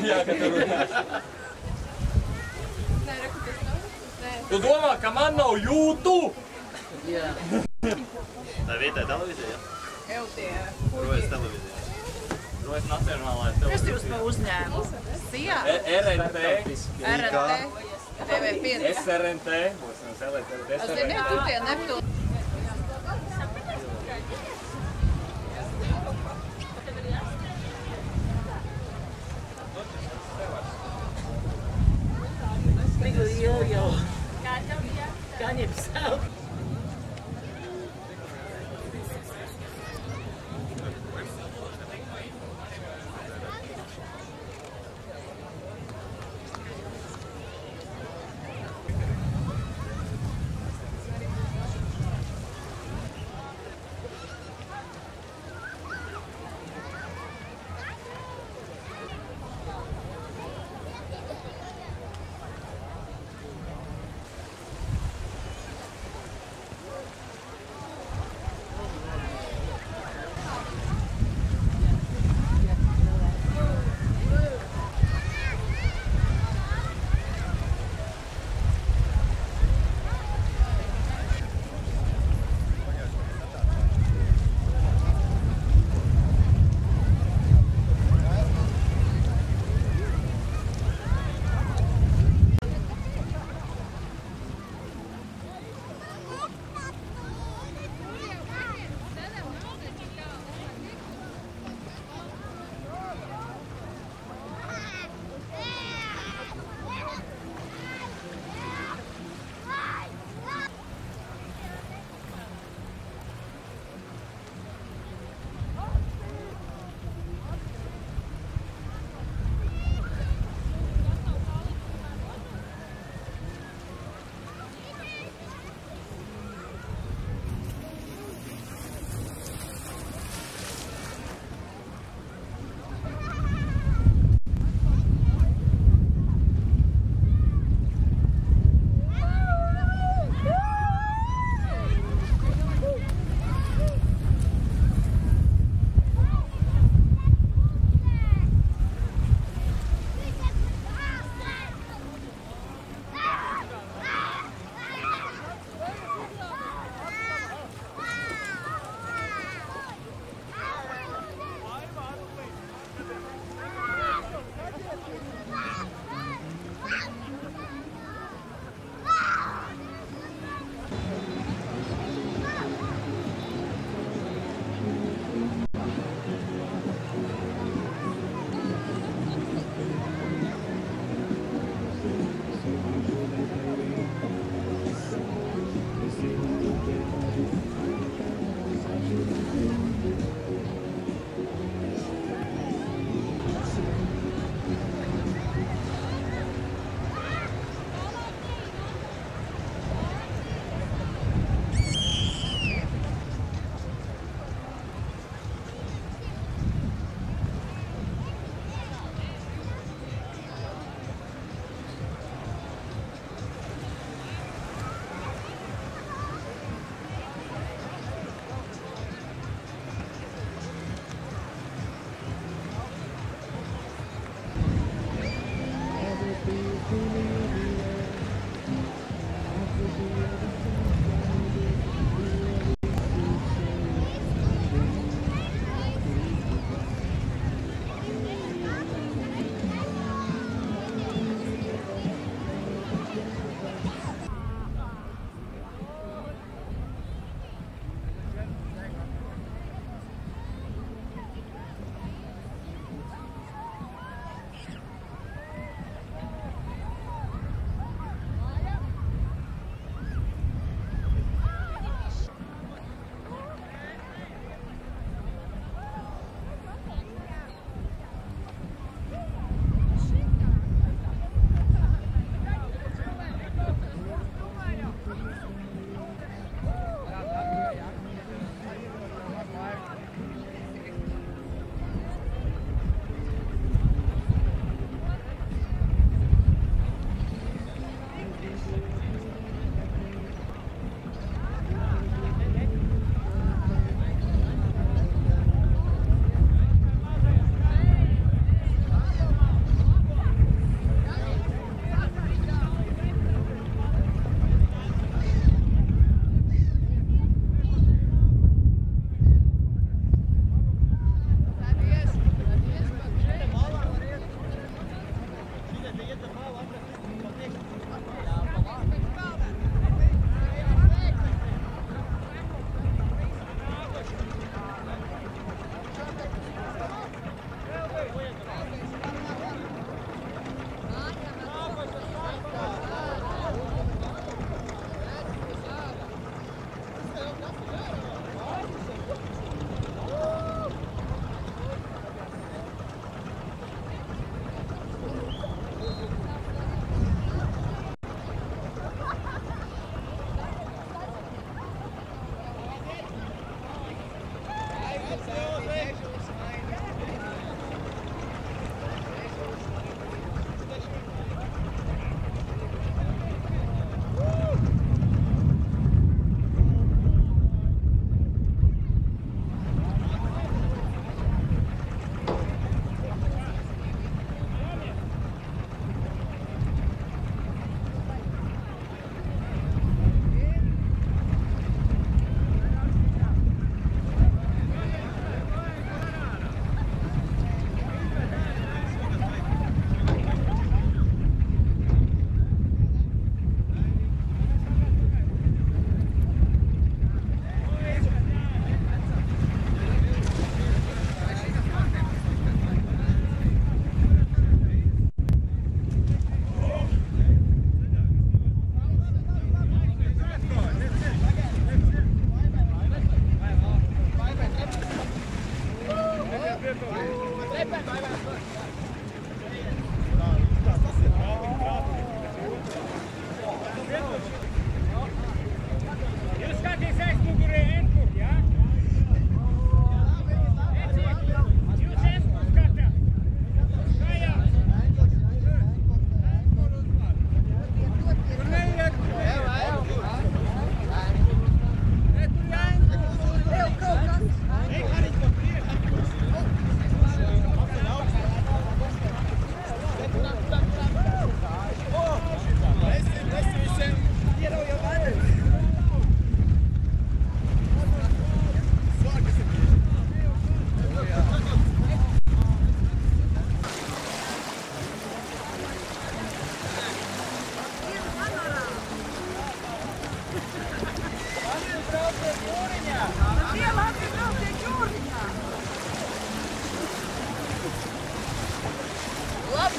Jā, ka tu runāsi. Nē, reku, tas nav. Nē. Tu domā, ka man nav YouTube? Jā. Tā vietā televīzija? LTV. Rojas televīzija. Rojas nacionālais Kas televīzija. jūs pa uzņēmumu? Sijā. RNT. RNT. TV5. SRNT. Būs LTV. Es zinu, tu tie Neptūni. Miguel jau. Kā ņem savu?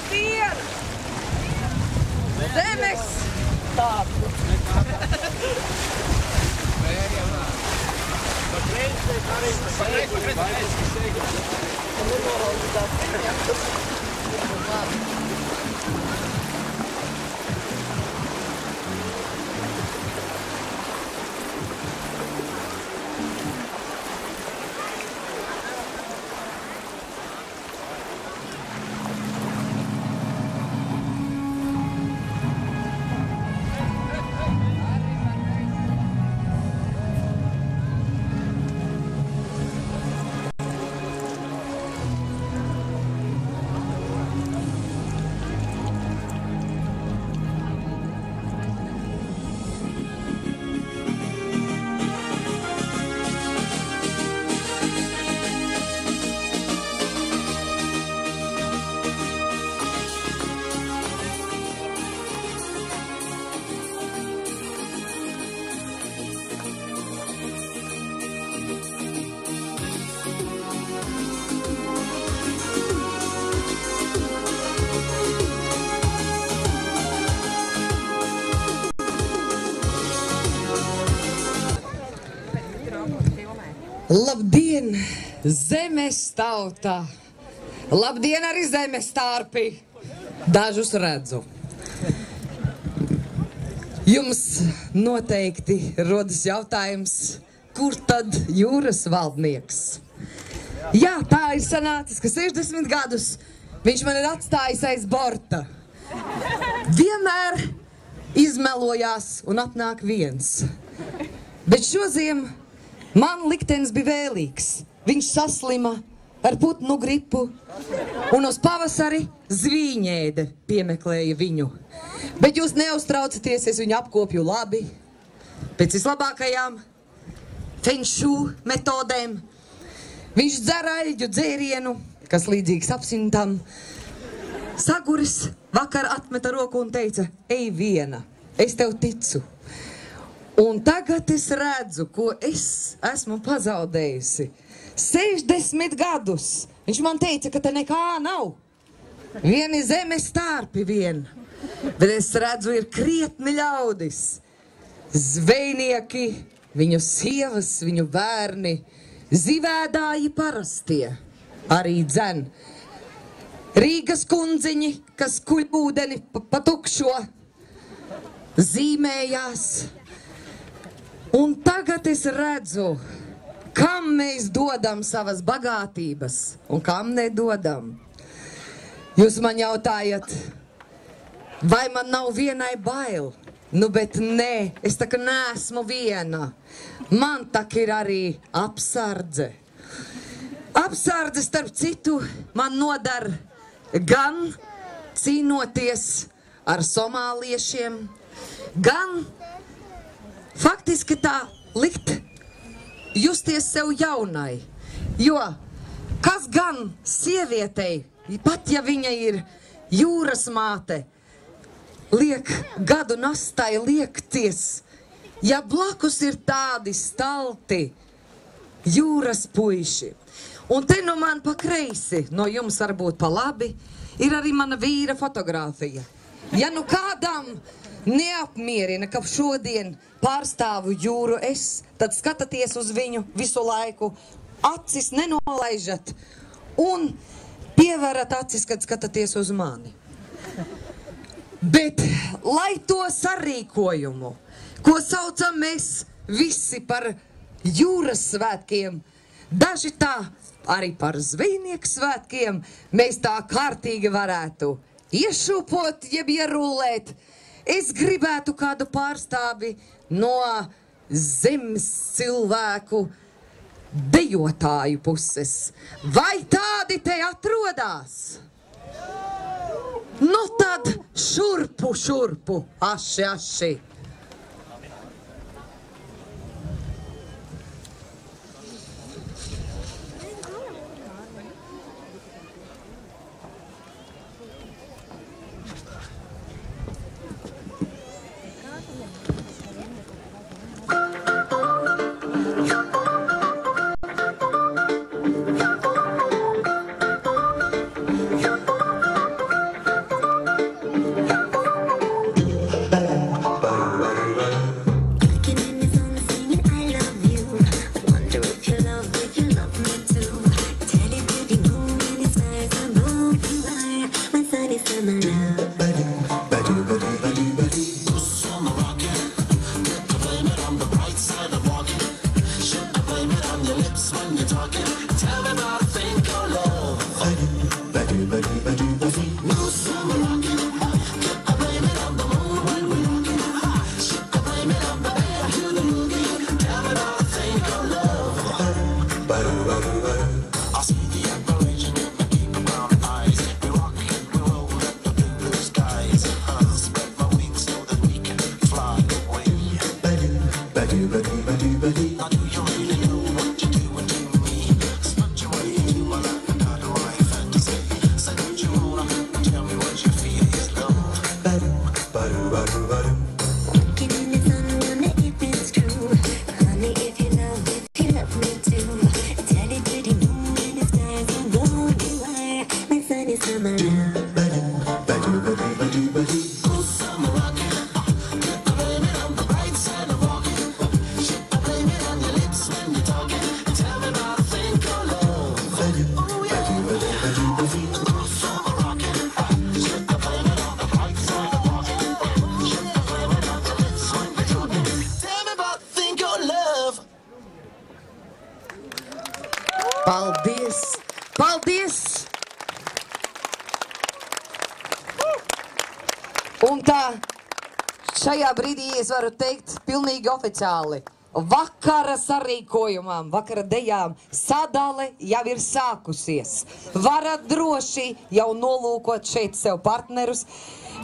Labdien! Zemes! Labdien, zemes tauta! Labdien arī zemes stārpi! Dažus redzu. Jums noteikti rodas jautājums, kur tad jūras valdnieks? Jā, tā ir sanācis, ka 60 gadus viņš man ir atstājis aiz borta. Vienmēr izmelojās un atnāk viens. Bet šoziem man liktenis bija vēlīgs. Viņš saslima ar putnu gripu un uz pavasari zvīņēde piemeklēja viņu. Bet jūs neuztraucaties, es viņu apkopju labi, pēc vislabākajām fenšu metodēm. Viņš dzer aļģu dzērienu, kas līdzīgs absintam. Saguris vakar atmeta roku un teica, ej viena, es tev ticu. Un tagad es redzu, ko es esmu pazaudējusi. 60 gadus. Viņš man teica, ka te nekā nav. Vieni zemes stārpi vien. Bet es redzu, ir krietni ļaudis. Zvejnieki, viņu sievas, viņu bērni, zivēdāji parastie, arī dzen. Rīgas kundziņi, kas kuļbūdeni pa tukšo, zīmējās. Un tagad es redzu, kam mēs dodam savas bagātības un kam nedodam. Jūs man jautājat, vai man nav vienai bail? Nu, bet nē, es tā kā neesmu viena. Man tak ir arī apsardze. Apsardze, starp citu, man nodar gan cīnoties ar somāliešiem, gan faktiski tā likt justies sev jaunai. Jo kas gan sievietei, pat ja viņa ir jūras māte, liek gadu nastai liekties, ja blakus ir tādi stalti jūras puiši. Un te nu man pa kreisi, no jums varbūt pa labi, ir arī mana vīra fotogrāfija. Ja nu kādam neapmierina, ka šodien pārstāvu jūru es, tad skatāties uz viņu visu laiku, acis nenolaižat un pievarat acis, kad skatāties uz mani. Bet, lai to sarīkojumu, ko saucam mēs visi par jūras svētkiem, daži tā arī par zvejnieku svētkiem, mēs tā kārtīgi varētu iešūpot, jeb ierulēt. Es gribētu kādu pārstāvi no zemes cilvēku dejotāju puses. Vai tādi te atrodās? Nu tad šurpu, šurpu, aši, aši. sunny summer love. Summer rockin', get to blame it on the bright side of walking. Should I blame it on your lips when you're talking? Tell me about a thing called love. No summer rockin', get to blame it on the moon when we're rocking. Should I blame it on the bed to the movie? Tell me about a thing called love. I see the apparition in the deep brown eyes. We rock and we roll at the blue skies. Spread my wings so that we can fly away. Now do you really know what you're doing to me? Spread your wings to my lap and out of my fantasy. Say what you wanna, tell me what you feel is love. Walking in the sun, wonder if it's true. Honey, if you love me too. Tell it to the moon and the stars and go you are my sunny summer love. Oh, summer rockin', get to blame it on the bright side of walking. Should I blame it on your lips when you're talking? Tell me about a thing called love. Oh, yeah. Oh, summer rockin', should I blame it on the bright side of walking? Should I blame it on your lips when you're talking? Tell me about a thing called love. Paldies! Paldies! Un tā, šajā brīdī es varu teikt pilnīgi oficiāli. Vakara sarīkojumam, vakara dejām sadale jau ir sākusies. Varat droši jau nolūkot šeit sev partnerus,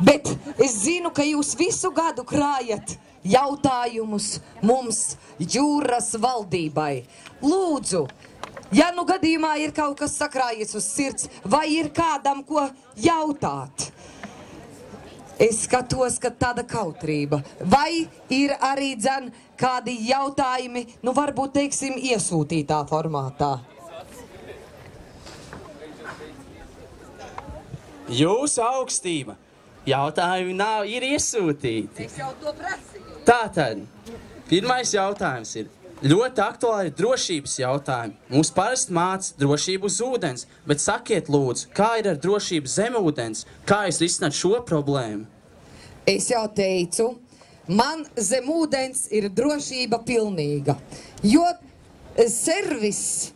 bet es zinu, ka jūs visu gadu krājat jautājumus mums jūras valdībai. Lūdzu, ja nu gadījumā ir kaut kas sakrājies uz sirds, vai ir kādam ko jautāt? Es skatos, ka tāda kautrība. Vai ir arī dzen kādi jautājumi, nu varbūt, teiksim, iesūtītā formātā? Jūsu augstība, jautājumi ir iesūtīti. Es jau to prasīju. Tātad, pirmais jautājums ir ļoti aktuāli drošības jautājumi. Mums parasti māca drošību uz ūdens, bet sakiet lūdzu, kā ir ar drošību zem ūdens? Kā jūs risināt šo problēmu? Es jau teicu, man zem ūdens ir drošība pilnīga, jo servis,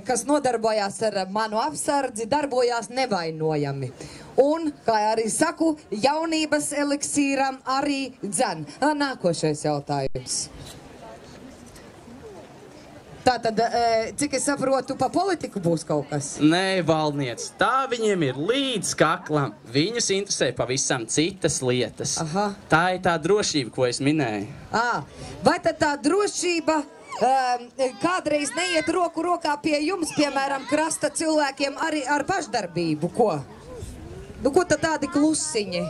kas nodarbojās ar manu apsardzi, darbojās nevainojami. Un, kā arī saku, jaunības eliksīram arī dzen. Nākošais jautājums. Tātad, cik es saprotu, pa politiku būs kaut kas? Nē, valdniec, tā viņiem ir līdz kaklam. Viņus interesē pavisam citas lietas. Aha. Tā ir tā drošība, ko es minēju. Vai tad tā drošība kādreiz neiet roku rokā pie jums, piemēram, krasta cilvēkiem arī ar pašdarbību, ko? Nu, ko tad tādi klusiņi?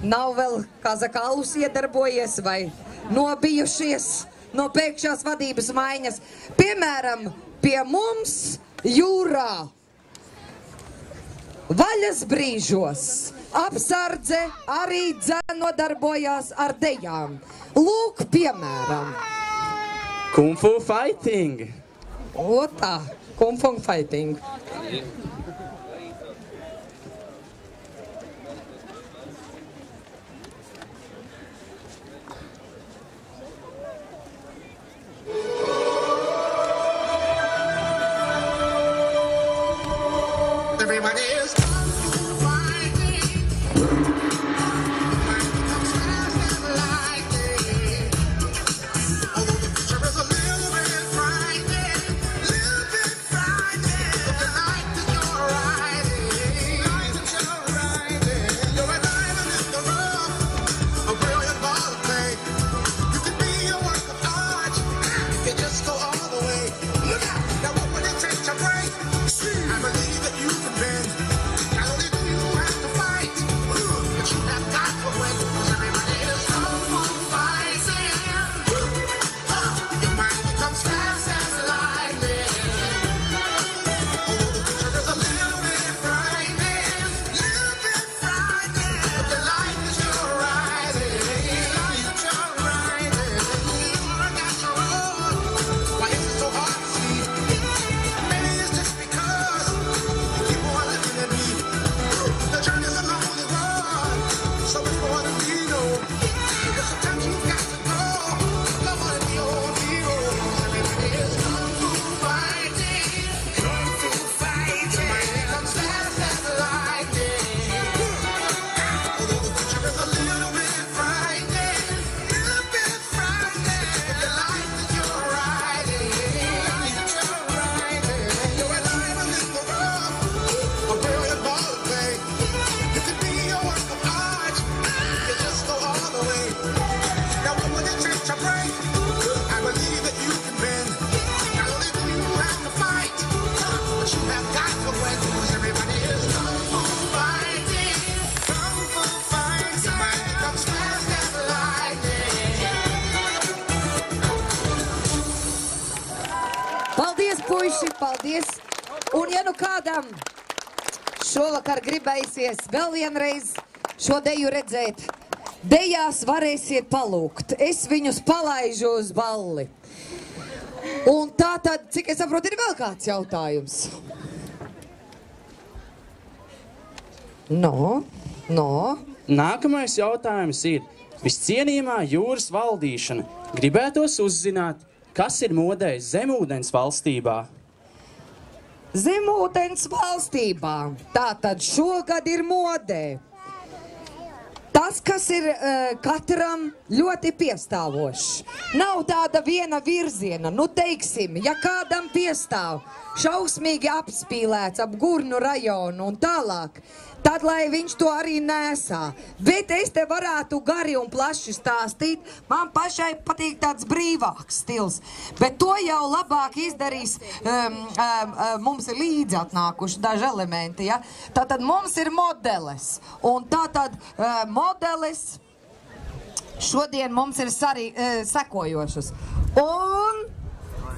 Nav vēl Kazakālus iedarbojies vai nobijušies no pēkšņās vadības maiņas? Piemēram, pie mums jūrā vaļas brīžos apsardze arī nodarbojās ar dejām. Lūk, piemēram. Kung Fu Fighting! O tā, Kung Fu Fighting. Everybody is fighting. Comes fast and lightning. Although the picture is a little bit frightening, but the night that you're riding, you're a diamond in the rough, a brilliant ball of clay. You could be a work of art, you could just go all the way. Look out, now what would it take to break? I believe that you can bend. puiši, paldies. Un ja nu kādam šovakar gribēsies vēl vienreiz šo deju redzēt, dejās varēsiet palūgt. Es viņus palaižu uz balli. Un tā tad, cik es saprotu, ir vēl kāds jautājums? No. Nākamais jautājums ir, viscienījamā jūras valdīšana. Gribētos uzzināt, kas ir modē zemūdens valstībā? Zemūdens valstībā. Tātad šogad ir modē. Tas, kas ir katram ļoti piestāvošs. Nav tāda viena virziena. Nu, teiksim, ja kādam piestāv šausmīgi apspīlēts ap Gurnu rajonu un tālāk, tad, lai viņš to arī nesā. Bet es te varētu gari un plaši stāstīt. Man pašai patīk tāds brīvāks stils. Bet to jau labāk izdarīs, mums ir līdzi atnākuši daži elementi, ja? Tātad mums ir modeles. Un tātad modeles šodien mums ir sekojošas. Un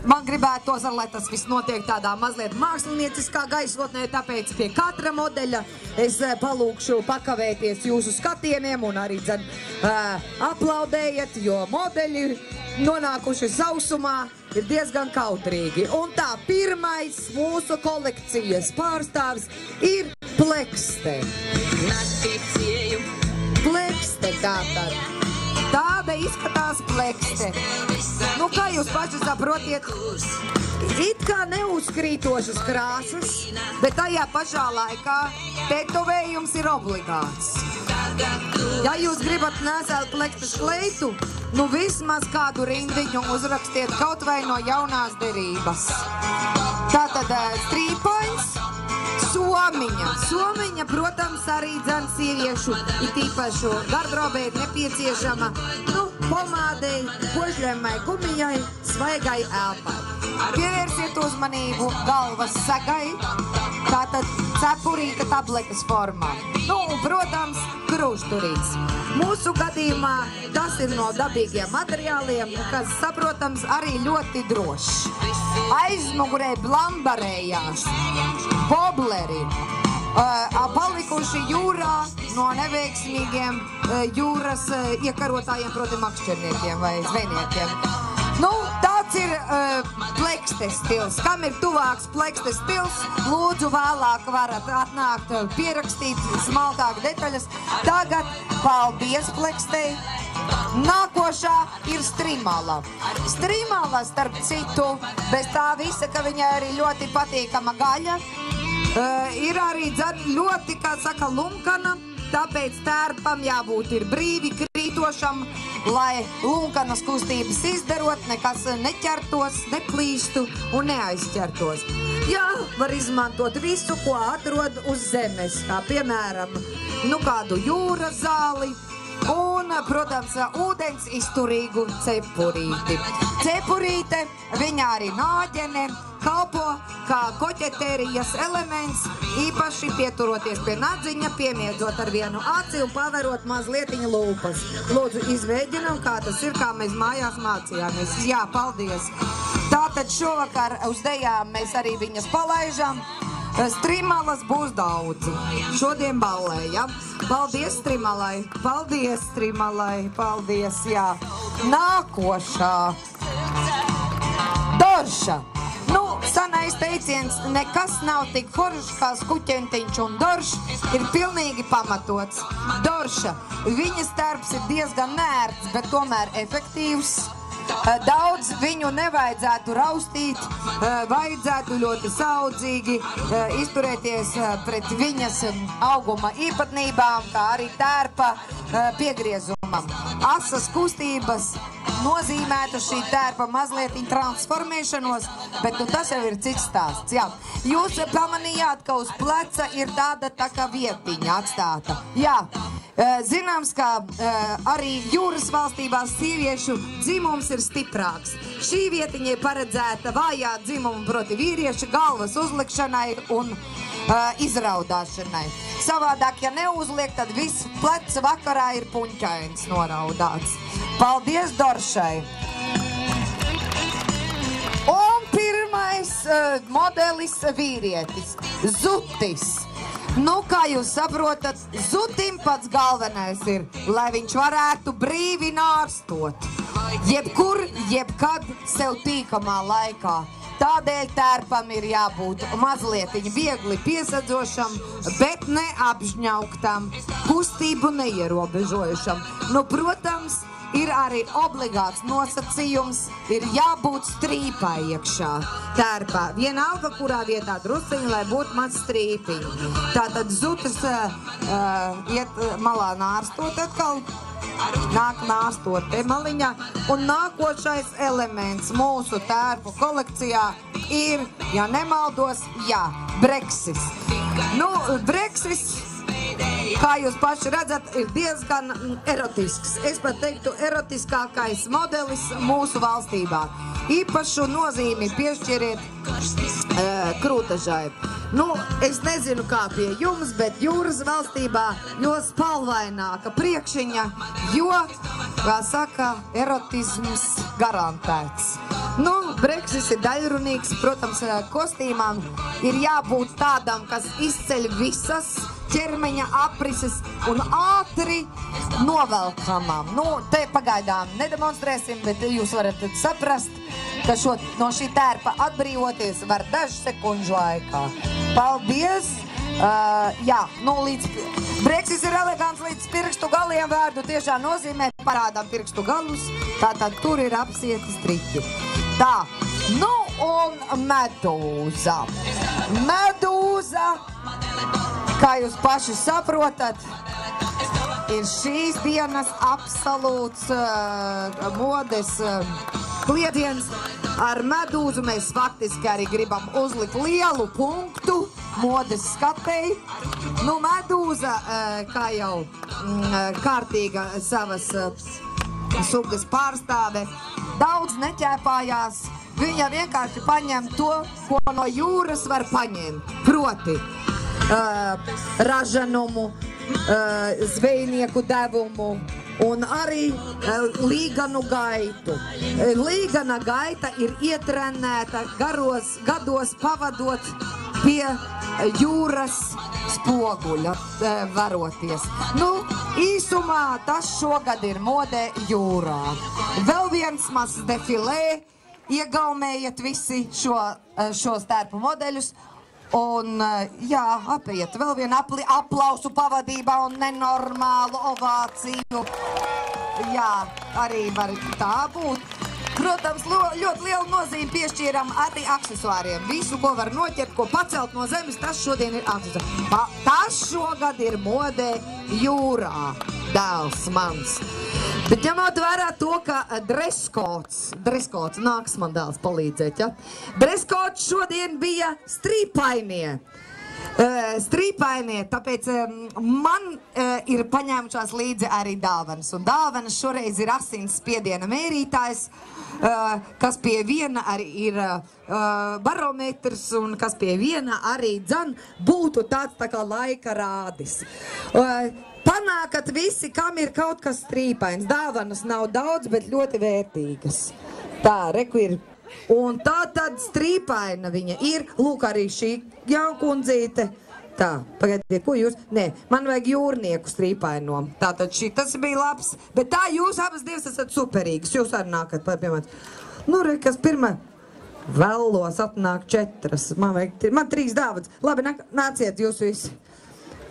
man gribētos, lai tas viss notiek tādā mazliet mākslinieciskā gaisotnē, tāpēc pie katra modeļa es palūkšu pakavēties jūsu skatieniem un arī aplaudējiet, jo modeļi nonākuši sausumā ir diezgan kautrīgi. Un tā pirmais mūsu kolekcijas pārstāvs ir plekste. Plekste tātad. Tāda izskatās plekste. Nu, kā jūs paši saprotiet, it kā neuzkrītošas krāsas, bet tajā pašā laikā tetovējums ir obligāts. Ja jūs gribat nesēt plekstes kleitu, nu vismaz kādu rindiņu uzrakstiet kaut vai no jaunās derības. Tātad strīpains. Somiņa. Somiņa, protams, arī dzan sieviešu, it īpašu gardrobē ir nepieciešama, nu, pomādei, kožļemai gumijai, svaigai elpai. Pievērsiet uzmanību galvas segai, tātad cepurīta tabletes formā. Nu, un, protams, krušturīts. Mūsu gadījumā tas ir no dabīgiem materiāliem, kas, saprotams, arī ļoti drošs. Aizmugurē blambarējās bobleri, palikuši jūrā no neveiksmīgiem jūras iekarotājiem, proti makšķerniekiem vai zvejniekiem. Nu, tāds ir plekstes stils. Kam ir tuvāks plekstes stils, lūdzu vēlāk varat atnākt, pierakstīt smalkāk detaļas. Tagad paldies plekstei. Nākošā ir strimala. Strimala, starp citu, bez tā visa, ka viņai arī ļoti patīkama gaļa, ir arī ļoti, kā saka, lunkana, tāpēc tērpam jābūt ir brīvi krītošam, lai lunkanas kustības izdarot, nekas neķertos, neplīstu un neaizķertos. Jā, var izmantot visu, ko atrod uz zemes, kā piemēram, nu kādu jūras zāli, un, protams, ūdens izturīgu cepurīti. Cepurīte, viņa arī nāģene, kalpo kā koķetērijas elements, īpaši pieturoties pie nadziņa, piemiedzot ar vienu aci un paverot mazlietiņa lūpas. Lūdzu, izmēģinam, kā tas ir, kā mēs mājās mācījāmies. Jā, paldies! Tātad šovakar uz dejām mēs arī viņas palaižam. Strimalas būs daudz. Šodien ballē, ja? Paldies Strimalai, paldies Strimalai, paldies, jā. Nākošā. Dorša. Nu, sanais teiciens, nekas nav tik foršs kā skuķentiņš un dorš ir pilnīgi pamatots. Dorša. Viņas darbs ir diezgan nērts, bet tomēr efektīvs. Daudz viņu nevajadzētu raustīt, vajadzētu ļoti saudzīgi izturēties pret viņas auguma īpatnībām, kā arī tērpa piegriezumam. Asas kustības nozīmētu šī tērpa mazliet transformēšanos, bet nu tas jau ir cits stāsts. Jā. Jūs pamanījāt, ka uz pleca ir tāda tā kā vietiņa atstāta. Jā. Zināms, ka arī jūras valstībās sieviešu dzimums ir stiprāks. Šī vietiņa ir paredzēta vājā dzimuma, proti vīrieša galvas uzlikšanai un izraudāšanai. Savādāk, ja neuzliek, tad viss plecs vakarā ir puņķains noraudāts. Paldies Doršai! Un pirmais modelis vīrietis, Zutis. Nu, kā jūs saprotat, Zutim pats galvenais ir, lai viņš varētu brīvi nārstot. Jebkur, jebkad sev tīkamā laikā. Tādēļ tērpam ir jābūt mazlietiņ viegli piesadzošam, bet neapžņauktam, kustību neierobežojušam. Nu, protams, ir arī obligāts nosacījums, ir jābūt strīpai iekšā tērpā. Vienalga, kurā vietā drusciņi, lai būtu maz strīpiņi. Tātad Zutis iet malā nārstot atkal. Nāk nāstot te maliņā, un nākošais elements mūsu tērpu kolekcijā ir, ja nemaldos, breksis. Nu, breksis, kā jūs paši redzat, ir diezgan erotisks. Es pat teiktu, erotiskākais modelis mūsu valstībā. Īpašu nozīmi piešķiriet krūtažai. Nu, es nezinu, kā pie jums, bet jūras valstībā jo spalvaināka priekšiņa, jo, kā saka, erotisms garantēts. Nu, breksis ir daļrunīgs, protams, kostīmām ir jābūt tādam, kas izceļ visas ķermeņa aprises un ātri novelkamām. Nu, te pagaidām nedemonstrēsim, bet jūs varat saprast, ka no šī tērpa atbrīvoties var dažu sekundžu laikā. Paldies! Breksis ir elegants līdz pirkstu galiem, vārdu tiešām nozīmē, parādām pirkstu galus, tātad tur ir apsieti striķi. Tā, nu un medūza. Medūza, kā jūs paši saprotat, ir šīs dienas absolūts modes kliediens. Ar medūzu mēs faktiski arī gribam uzlikt lielu punktu modes skatei. Nu, medūza, kā jau kārtīga savas sugas pārstāve, daudz neķēpājās. Viņa vienkārši paņem to, ko no jūras var paņemt. Proti, ražanumu, zvejnieku devumu un arī līganu gaitu. Līgana gaita ir ietrenēta gados pavadot pie jūras spoguļa varoties. Nu, īsumā tas šogad ir modē jūrā. Vēl viens mazs defilē, iegaumējiet visi šos tērpu modeļus. Un, apeiet vēl vienu aplausu pavadībā un nenormālu ovāciju. Jā, arī var tā būt. Protams, ļoti lielu nozīmi piešķīram arī aksesuāriem. Visu, ko var noķert, ko pacelt no zemes, tas šodien ir aksesuāri. Tas šogad ir modē jūrā, dēls mans. Bet ņemot vērā to, ka dreskots, nāks man dēls palīdzēt, ja? Dreskots šodien bija strīpainie. Tāpēc man ir paņēmušās līdzi arī dāvanas. Un dāvanas šoreiz ir asins spiediena mērītājs, kas pie viena arī ir barometrs un kas pie viena arī būtu tāds tā kā laika rādis. Panākat visi, kam ir kaut kas strīpains. Dāvanas nav daudz, bet ļoti vērtīgas. Tā, reku ir. Un tā tad strīpaina viņa ir. Lūk, arī šī jaunkundzīte. Tā, pagaidiet, ko jūs? Nē, man vajag jūrnieku strīpaino. Tātad tas bija labs. Bet tā jūs abas divas esat superīgas. Jūs arī nākat, piemēram. Nu, re, kas pirmā? Vēlos atnāk 4. Man 3 dāvats. Labi, nāciet jūs visi.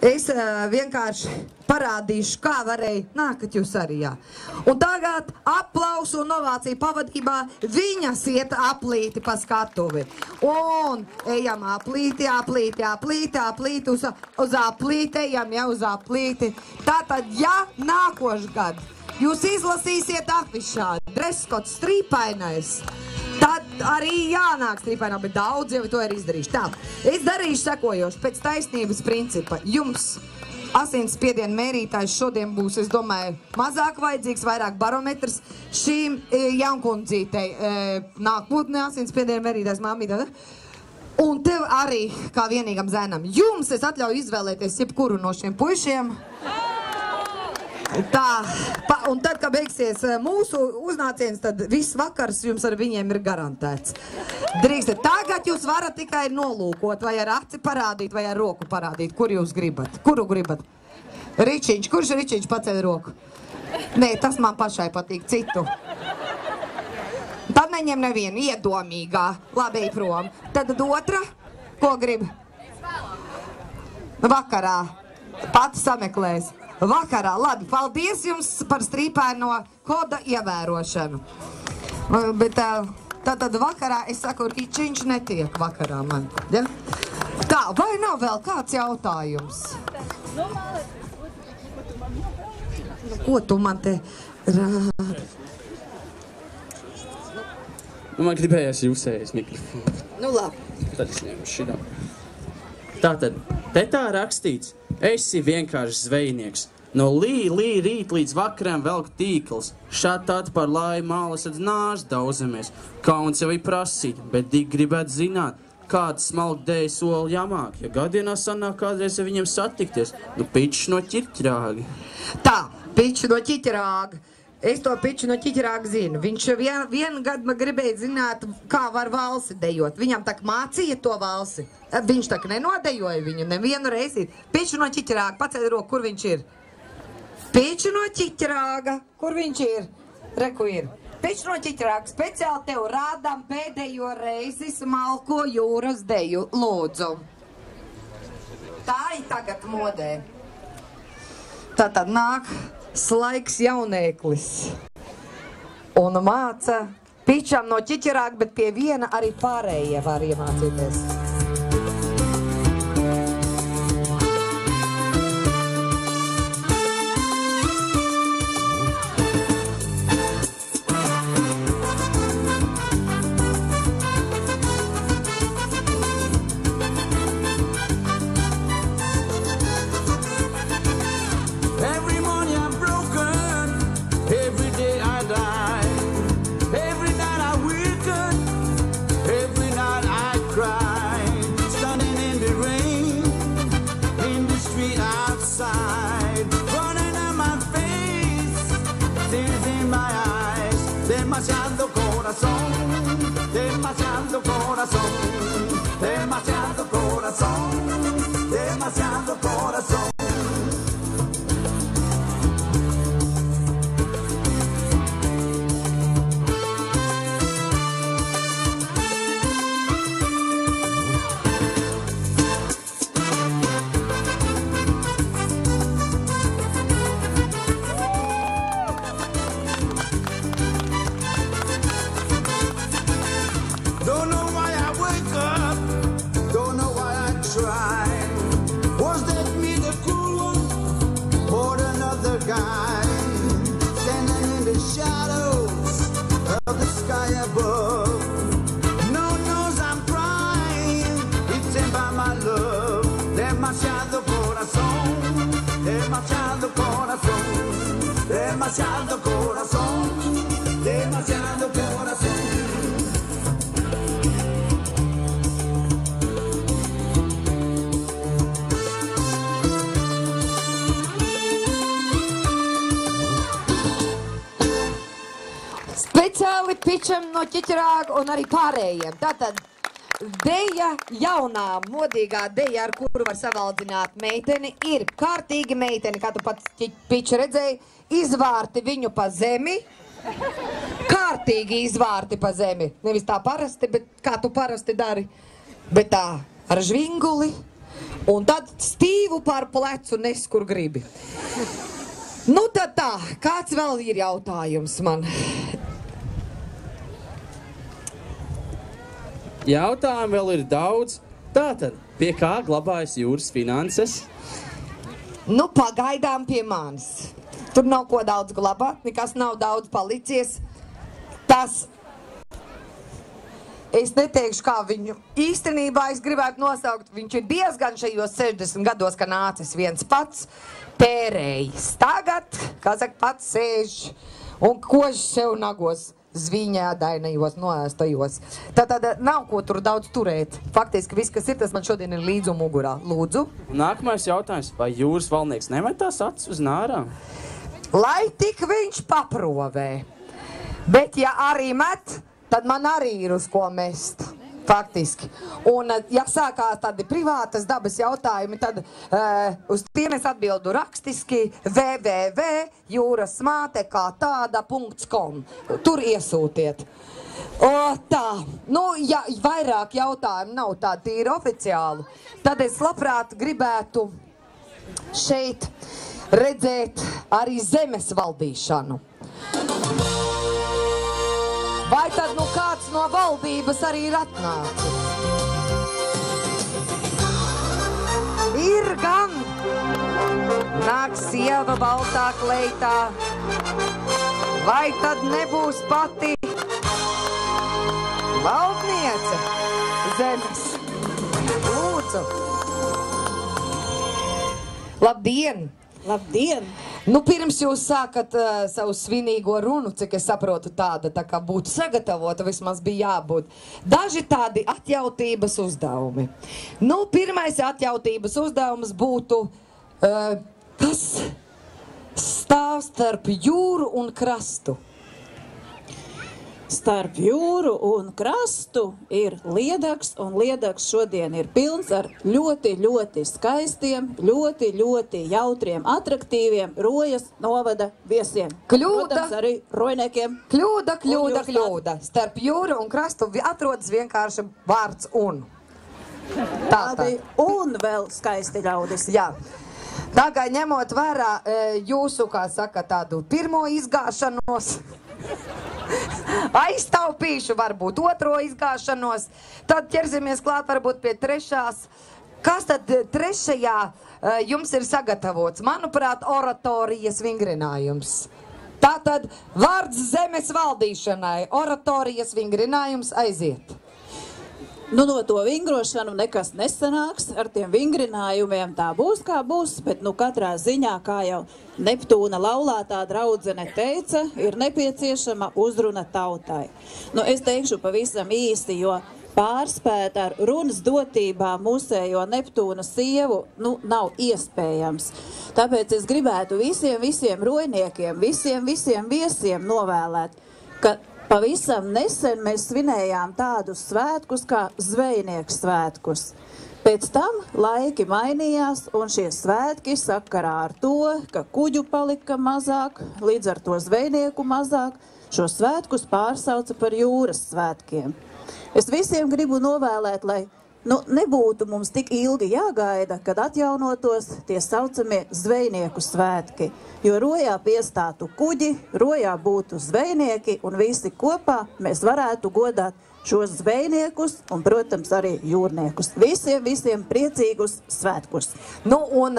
Es vienkārši parādīšu, kā varēja. Nākat jūs arī, jā. Un tagad aplausu un ovāciju pavadībā viņas iet aplīti pa skatuvi. Un ejam aplīti, uz aplīti, ejam, uz aplīti. Tātad, ja nākošgad jūs izlasīsiet afišā dreskots strīpainais, tad arī jānāk strīpainā, bet daudz jau to ir izdarījuši. Tā, es darīšu sekojoši pēc taisnības principa. Jums asinsspiediena mērītājs šodien būs, es domāju, mazāk vajadzīgs, vairāk barometrs. Šīm jaunkundzītei nākotnē asinsspiediena mērītājs māmītā. Un tev arī, kā vienīgam zēnam, jums es atļauju izvēlēties jebkuru no šiem puišiem. Tā, un tad, kad beigsies mūsu uznāciens, tad viss vakars jums ar viņiem ir garantēts. Drīkstat, tagad jūs varat tikai nolūkot, vai ar aci parādīt, vai ar roku parādīt, kur jūs gribat. Kuru gribat? Ričiņš, kurš Ričiņš paceļ roku? Nē, tas man pašai patīk, citu. Tad neņem nevienu, iedomīgā. Labi, ej prom. Tad otra, ko grib? Vakarā. Pati sameklēs. Vakarā, labi, paldies jums par strīpēno koda ievērošanu. Bet tad vakarā, es saku, Ričiņš netiek vakarā man. Ja? Tā, vai nav vēl kāds jautājums? Ko tu man te rādi? Man gribējās jūsējas mikrofonu. Nu labi. Tad es ņemu šitā. Tātad, te tā rakstīts, esi vienkārši zvejnieks. No lī rīt līdz vakaram velk tīkls. Šād tad par laimu malas atz nāžs dauzamies. Kauns jau ir prasīt, bet tik gribētu zināt, kāda smalkdēja soli jāmāk. Ja gadienā sanāk kādreiz ar viņiem satikties, nu pičs no ķirķrāga. Tā, pičs no ķirķrāga. Es to piču no ķiķerāga zinu. Viņš vienu gadu man gribēja zināt, kā var valsi dejot. Viņam tak mācīja to valsi. Viņš tak nenodejoja viņu nevienu reizi. Piču no ķiķerāga, paceļ roku, kur viņš ir? Piču no ķiķerāga, kur viņš ir? Reku ir. Piču no ķiķerāga, speciāli tev rādām pēdējo reizi smalko jūras deju. Lūdzu. Tā ir tagad modē. Tātad nāk slaiks jaunēklis un māca pičam no ķiķerāga, bet pie viena arī pārējie var iemācīties. Demasiado corazón, demasiado corazón, demasiado corazón, demasiado corazón. Don't know why I wake up, don't know why I try. Was that me, the cool one, or another guy? Standing in the shadows of the sky above. No one knows I'm crying, it's in by my love. Demasiado corazón, demasiado corazón, demasiado corazón, demasiado corazón. Speciāli pičam no ķiķerāga un arī pārējiem. Tātad deja, jaunā, modīgā deja, ar kuru var savaldzināt meiteni, ir kārtīgi meiteni, kā tu pats piču redzēji, izvārti viņu pa zemi. Kārtīgi izvārti pa zemi. Nevis tā parasti, bet kā tu parasti dari. Bet tā, ar žvinguli. Un tad stīvu pār plecu nes, kur gribi. Nu tad tā, kāds vēl ir jautājums man? Jautājumu vēl ir daudz. Tātad, pie kā glabājas jūras finanses? Nu, pagaidām pie manis. Tur nav ko daudz glabāt, nekas nav daudz palicies. Tas, es neteikšu, kā viņu īstenībā es gribētu nosaukt. Viņš ir diezgan šajos 60 gados, ka nācis viens pats tērējis. Tagad, kā saka, pats sēž un kož sev nagos. Zviņēdainajos, noēstajos. Tātad nav ko tur daudz turēt. Faktiski viss, kas ir, tas man šodien ir līdz un mugurā. Lūdzu. Nākamais jautājums. Vai jūras valnieks nemetās acis uz nārām? lai tik viņš paprovē. Bet ja arī met, tad man arī ir uz ko mest. Faktiski. Un, ja sākās tādi privātas dabas jautājumi, tad uz tiem es atbildu rakstiski www.jūrasmāte.com. Tur iesūtiet. Tā, nu, ja vairāk jautājumu nav tādi tīri oficiāli, tad es labprāt gribētu šeit redzēt arī zemes valdīšanu. Vai tad nu kāds no valdības arī ir atnācis? Ir gan! Nāk sieva baltā kleitā. Vai tad nebūs pati valdniece zemes? Lūdzu! Labdien! Labdien! Nu, pirms jūs sākat savu svinīgo runu, cik es saprotu tāda, tā kā būtu sagatavota, vismaz bija jābūt. Daži tādi atjautības uzdevumi. Nu, pirmais atjautības uzdevums būtu, kas stāv starp jūru un krastu? Starp jūru un krastu ir Liedaks, un Liedaks šodien ir pilns ar ļoti, ļoti skaistiem, ļoti, ļoti jautriem, atraktīviem Rojas novada viesiem. Kļūda! Protams, arī rojniekiem. Kļūda. Starp jūru un krastu atrodas vienkārši vārds un. Tādi un vēl skaisti ļaudis. Jā. Tagad ņemot vērā jūsu, kā saka, tādu pirmo izgāšanos, aiztaupīšu varbūt otro izgāšanos, tad ķersimies klāt varbūt pie trešās. Kas tad trešajā jums ir sagatavots? Manuprāt, oratorijas vingrinājums. Tātad vārds zemes valdīšanai, oratorijas vingrinājums aiziet. Nu, no to vingrošanu nekas nesanāks, ar tiem vingrinājumiem tā būs kā būs, bet nu katrā ziņā, kā jau Neptūna laulātā draudzene teica, ir nepieciešama uzruna tautai. Nu, es teikšu pavisam īsti, jo pārspēt ar runas dotībām mūsējo Neptūna sievu, nu, nav iespējams. Tāpēc es gribētu visiem rojniekiem, visiem viesiem novēlēt, ka pavisam nesen mēs svinējām tādus svētkus kā zvejnieku svētkus. Pēc tam laiki mainījās, un šie svētki sakarā ar to, ka kuģu palika mazāk, līdz ar to zvejnieku mazāk, šo svētkus pārsauca par jūras svētkiem. Es visiem gribu novēlēt, lai nebūtu mums tik ilgi jāgaida, kad atjaunotos tie saucamie zvejnieku svētki, jo rojā piestātu kuģi, rojā būtu zvejnieki, un visi kopā mēs varētu godāt šos zvejniekus un, protams, arī jūrniekus. Visiem priecīgus svētkus. Nu, un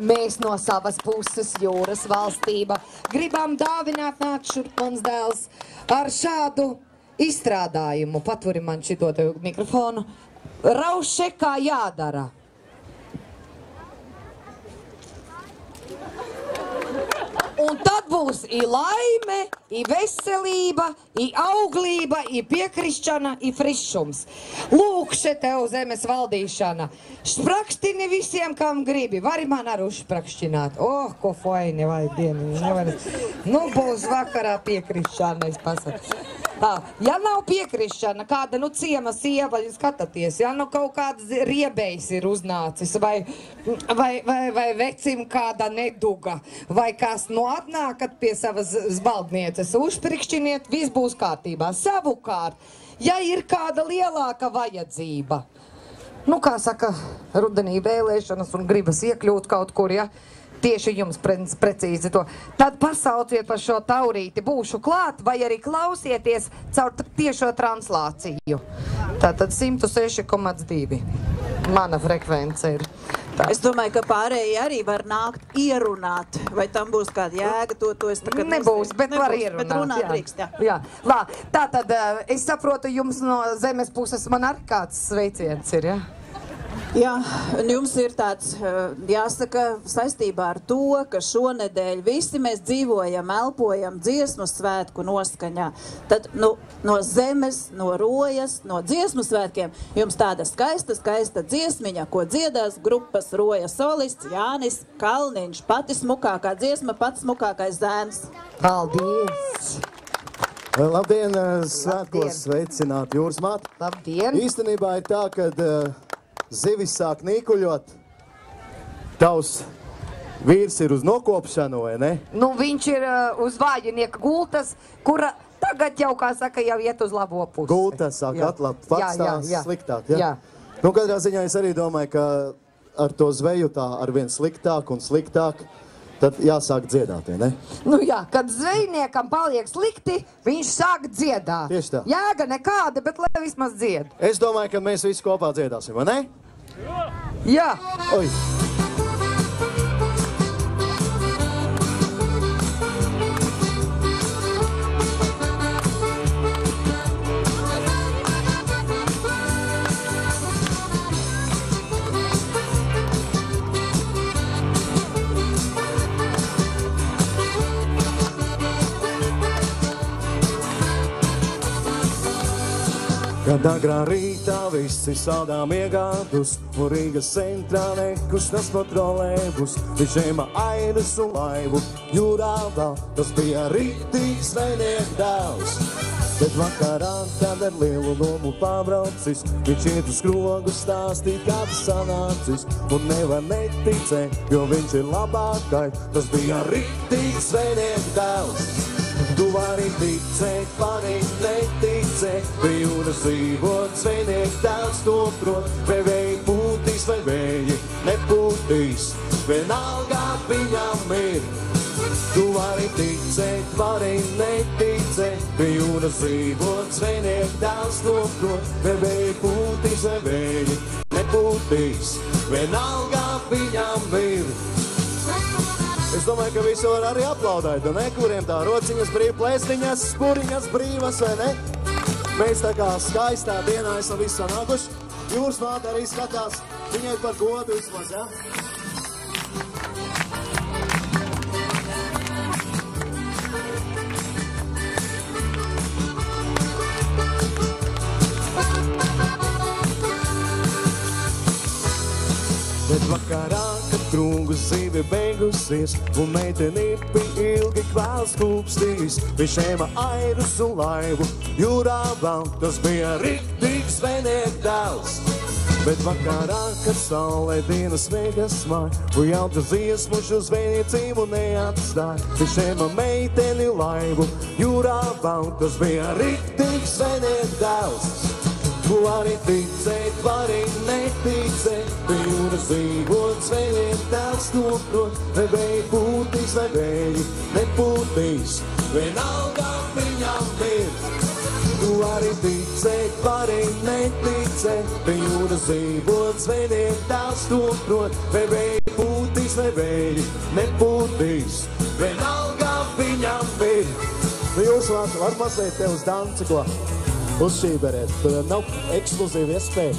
mēs no savas puses, Jūras valstība, gribam dāvināt nāk šurp mans dēls ar šādu izstrādājumu. Patvuri man šito mikrofonu. Rauše kā jādara. Un tad būs i laime, i veselība, i auglība, i piekrišķana, i frišums. Lūk, še tev zemes valdīšana. Sprakstini visiem, kam gribi. Vari man arī uzsprakšķināt. Ko faini, vai dieniņi. Nu, būs vakarā piekrišķana, es pasaku. Tā, ja nav piekrišana, kāda, ciema sieva, skatāties, ja kaut kāds riebējs ir uznācis, vai vecim kāda neduga, vai kas, atnākat pie savas valdnieces, uzprikšķiniet, viss būs kārtībā. Savukārt, ja ir kāda lielāka vajadzība, kā saka, rudenī vēlēšanas un gribas iekļūt kaut kur, ja, tieši jums precīzi to, tad pasauciet par šo taurīti, būšu klāt, vai arī klausieties caur tiešo translāciju. Tātad 106,2 mana frekvence ir. Tā. Es domāju, ka pārējie arī var nākt ierunāt, vai tam būs kāda jēga, to es tagad nebūs, bet var ierunāt. Bet runāt drīkst, jā. Tātad, es saprotu, jums no zemes puses man arī kāds sveiciens ir, ja? Jā, un jums ir tāds, jāsaka, saistībā ar to, ka šonedēļ visi mēs dzīvojam, elpojam dziesmu svētku noskaņā. Tad, no zemes, no rojas, no dziesmu svētkiem jums tāda skaista dziesmiņa, ko dziedās grupas roja solists Jānis Kalniņš. Pati smukākā dziesma, pats smukākais zēns. Paldies! Labdien, svētkos sveicināt jūras māti. Labdien! Īstenībā ir tā, kad zivis sāk nīkuļot, tavs vīrs ir uz nokopšanu, vai ne? Nu, viņš ir uz vājinieka gultas, kura tagad jau, kā saka, jau iet uz labo pusi. Gulta sāk atlapt, pats tās sliktāk, ja? Jā. Nu, katrā ziņā es arī domāju, ka ar to zveju tā arvien sliktāk un sliktāk, tad jāsāk dziedāt, ja ne? Nu jā, kad zvejniekam paliek slikti, viņš sāk dziedāt. Tieši tā. Jēga nekāda, bet lai vismaz dzied. Es domāju, ka mēs visi kopā dziedāsim, vai ne? Jā. Oi. Kad agrā rītā visi saldām iegādus, un Rīgas centrā nekustas no trolēbus, višēma ainas un laivu jūrā vēl, tas bija rītīgs zvejnieku dēls. Bet vakarā tad ar lielu lomu pabraucis, viņš iet uz skrogu stāstīt, kā tas sanācis, un nevar neticēt, jo viņš ir labākais, tas bija rītīgs zvejnieku dēls. Tu vari ticēt, vari neticēt, pie jūras dzīvot zvejnieku dēls to prot, vai vēji pūtīs, vai vēji nepūtīs, vienalga viņam ir. Tu vari ticēt, vari neticēt, pie jūras dzīvot zvejnieku dēls to prot, vai vēji pūtīs, vai vēji nepūtīs, vienalga viņam ir. Es domāju, ka visi var arī aplaudēt, un ne, kuriem tā rociņas brīv, plēstiņas, spuriņas brīvas, vai ne? Mēs tā kā skaistā dienā esam visi sanākuši. Jūras māte arī skatās, viņai par godu vismaz, ja? Bet vakarā, kad krūgu zīve beigusies, un meitenipi ilgi kvēls kūpstīs, višēma airus un laivu jūrā vēl, tas bija riktīgs zvejnieku dēls. Bet vakarā, kad saulē dienas veigas māj, un jautru dziesmušu zvejniecību neatstāj, višēma meiteni laivu jūrā vēl, tas bija riktīgs zvejnieku dēls. Tu vari ticēt, vari neticēt, pie jūras dzīvot zvejnieku dēls to prot, vai vēji pūtīs, vai vēji nepūtīs, vienalga viņam ir. Tu vari ticēt, vari neticēt, pie jūras dzīvot zvejnieku dēls to prot, vai vēji pūtīs, vai vēji nepūtīs, vienalga viņam ir. Nu jūs var mazliet te uz danci, ko? Uzšīberēt, tad nav ekskluzīva iespēja.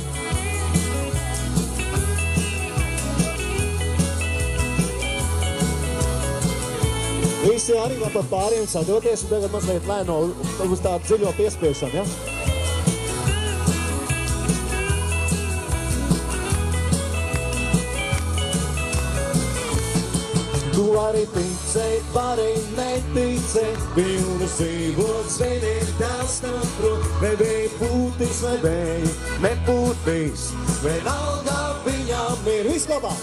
Visi arī var pat pāriem sadoties un tagad mazliet lēno uz tādu dziļo piespiešanu, ja? Tu vari ticēt, vari neticēt, pie jūras dzīvot zvejnieku dēls to prot, vai vēji pūtīs, vai vēji nepūtīs, vienalga viņam ir. Viss kopā!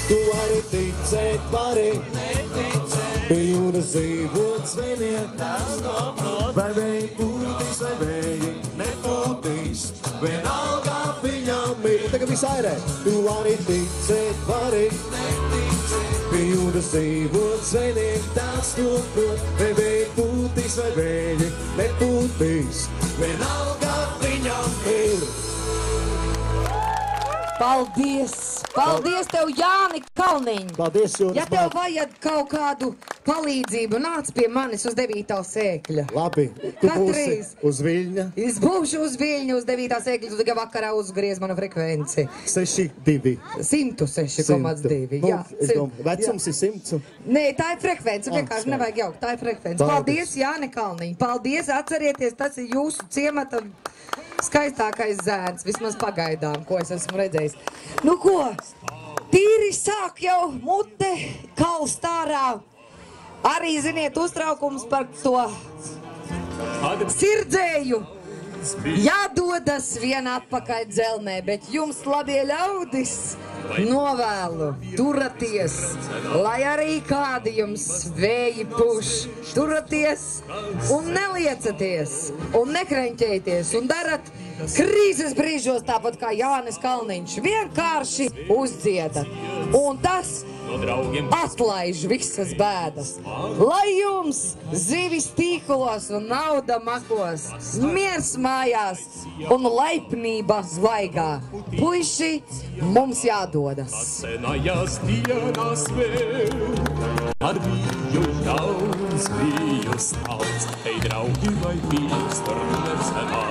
Tu vari ticēt, vari neticēt, pie jūras dzīvot zvejnieku dēls to prot, vai vēji pūtīs, vai vēji nepūtīs, vienalga viņam ir. Tagad viss airē! Tu vari ticēt, vari neticēt, pie jūras dzīvot zvejnieku dēls to prot, vai vēji pūtīs, vai vēji nepūtīs, vienalga viņam ir. Paldies! Paldies tev, Jāni Kalniņ! Paldies, Jūras Ja tev māte. vajag kaut kādu palīdzību, nāc pie manis uz 9. sēkļa. Labi, tu būsi Katreiz. uz Viļņa. Es būšu uz Viļņu uz 9. sēkļa, tu tikai vakarā uzgriez manu frekvenci. 6,2. 106,2. Jā, Es domāju, vecums ir 100. Nē, tā ir frekvence, vienkārši skaidrs. nevajag jaukt, tā ir frekvence. Paldies. Paldies, Jāni Kalniņ, paldies, atcerieties, tas ir jūsu ciemata skaistākais zēns, vismaz pagaidām, ko es esmu redzējis. Nu ko, tīri sāk jau mute kalst ārā. Arī, ziniet, uztraukums par to sirdzēju. Jādodas vien atpakaļ dzelnē, bet jums, labie ļaudis, novēlu turaties, lai arī kādi jums vēji puš. Turaties un neliecaties un nekreņķēties un darat krīzes brīžos tāpat kā Jānis Kalniņš. Vienkārši uzdziedat. Un tas atlaiž visas bēdas. Lai jums zivis tīklos un nauda makos, miers mājās un laipnība zvaigā. Puiši, mums jādodas. Senajās dienās vēl, ar biju jauns, biju stāvs, ei draugi vai bijis tur nesenā,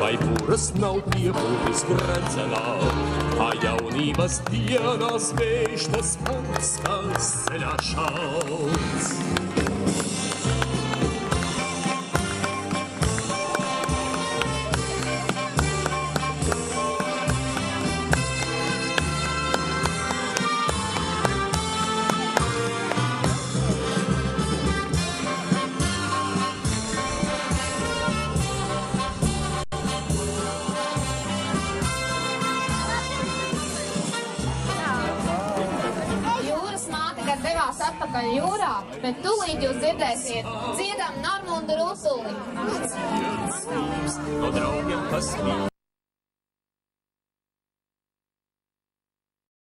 vai būras nav piepūtis gredzenā, kā jaunības dienās vējš tas pats, kas ceļā šauts. Devās atpakaļ jūrā, bet tūlīt jūs dzirdēsiet dziedam Normundu Rusuli. No draugiem, kas mīl.